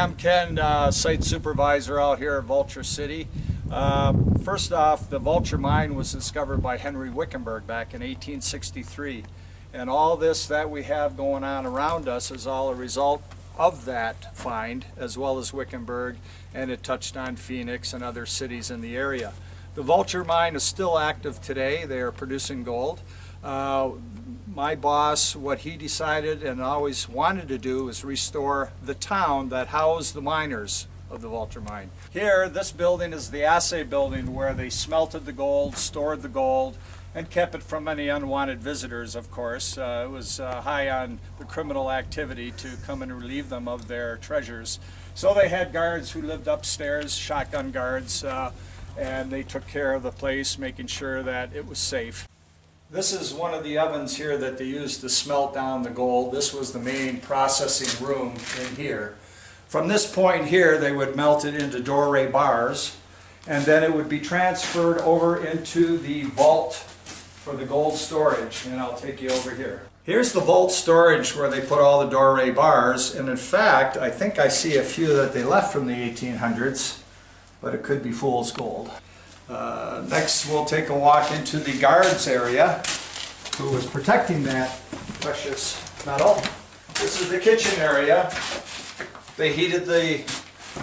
I'm Ken, site supervisor out here at Vulture City. First off, the Vulture mine was discovered by Henry Wickenburg back in 1863. And all this that we have going on around us is all a result of that find, as well as Wickenburg, and it touched on Phoenix and other cities in the area. The Vulture mine is still active today. They are producing gold. My boss, what he decided and always wanted to do is restore the town that housed the miners of the Vulture mine. Here, this building is the Assay Building, where they smelted the gold, stored the gold, and kept it from any unwanted visitors, of course. It was high on the criminal activity to come and relieve them of their treasures. So they had guards who lived upstairs, shotgun guards, and they took care of the place, making sure that it was safe. This is one of the ovens here that they used to smelt down the gold. This was the main processing room in here. From this point here, they would melt it into doré bars, and then it would be transferred over into the vault for the gold storage, and I'll take you over here. Here's the vault storage where they put all the doré bars, and in fact, I think I see a few that they left from the 1800s, but it could be fool's gold. Next, we'll take a walk into the guards area, who was protecting that precious metal. This is the kitchen area. They heated the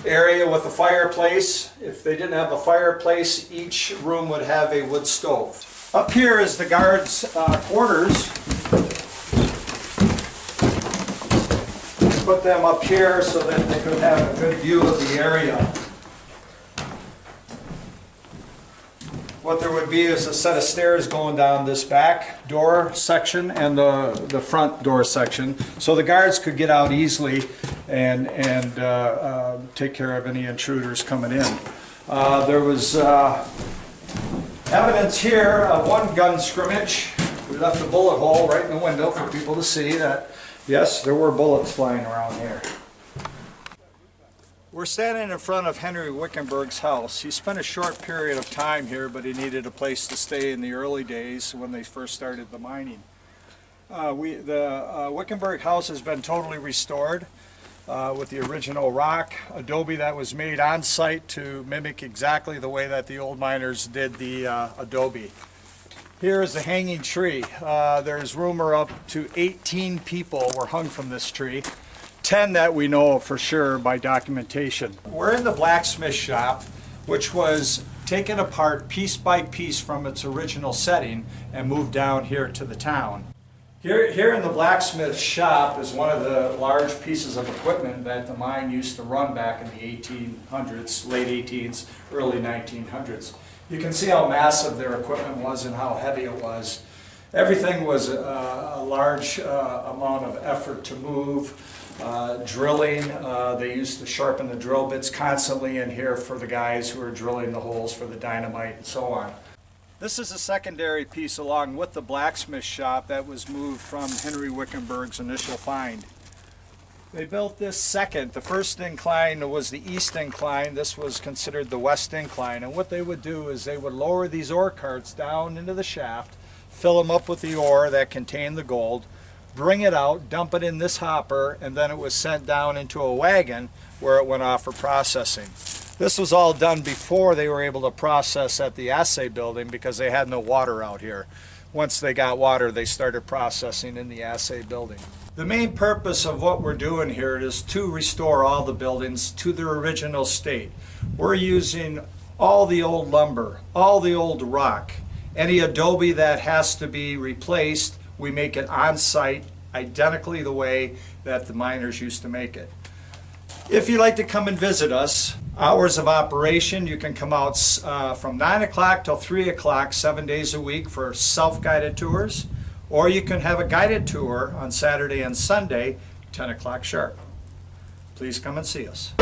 area with a fireplace. If they didn't have a fireplace, each room would have a wood stove. Up here is the guards' quarters. Put them up here so that they could have a good view of the area. What there would be is a set of stairs going down this back door section and the front door section, so the guards could get out easily and take care of any intruders coming in. There was evidence here of one gun scrimmage. We left a bullet hole right in the window for people to see that, yes, there were bullets flying around here. We're standing in front of Henry Wickenburg's house. He spent a short period of time here, but he needed a place to stay in the early days when they first started the mining. The Wickenburg house has been totally restored with the original rock adobe that was made on site to mimic exactly the way that the old miners did the adobe. Here is the hanging tree. There's rumor up to 18 people were hung from this tree. 10 that we know for sure by documentation. We're in the Blacksmith Shop, which was taken apart piece by piece from its original setting and moved down here to the town. Here in the Blacksmith Shop is one of the large pieces of equipment that the mine used to run back in the 1800s, late 18s, early 1900s. You can see how massive their equipment was and how heavy it was. Everything was a large amount of effort to move. Drilling, they used to sharpen the drill bits constantly in here for the guys who are drilling the holes for the dynamite and so on. This is a secondary piece along with the Blacksmith Shop that was moved from Henry Wickenburg's initial find. They built this second. The first incline was the east incline. This was considered the west incline, and what they would do is they would lower these ore carts down into the shaft, fill them up with the ore that contained the gold, bring it out, dump it in this hopper, and then it was sent down into a wagon where it went off for processing. This was all done before they were able to process at the Assay Building because they had no water out here. Once they got water, they started processing in the Assay Building. The main purpose of what we're doing here is to restore all the buildings to their original state. We're using all the old lumber, all the old rock, any adobe that has to be replaced. We make it on site, identically the way that the miners used to make it. If you'd like to come and visit us, hours of operation, you can come out from 9 o'clock till 3 o'clock, 7 days a week for self-guided tours, or you can have a guided tour on Saturday and Sunday, 10 o'clock sharp. Please come and see us.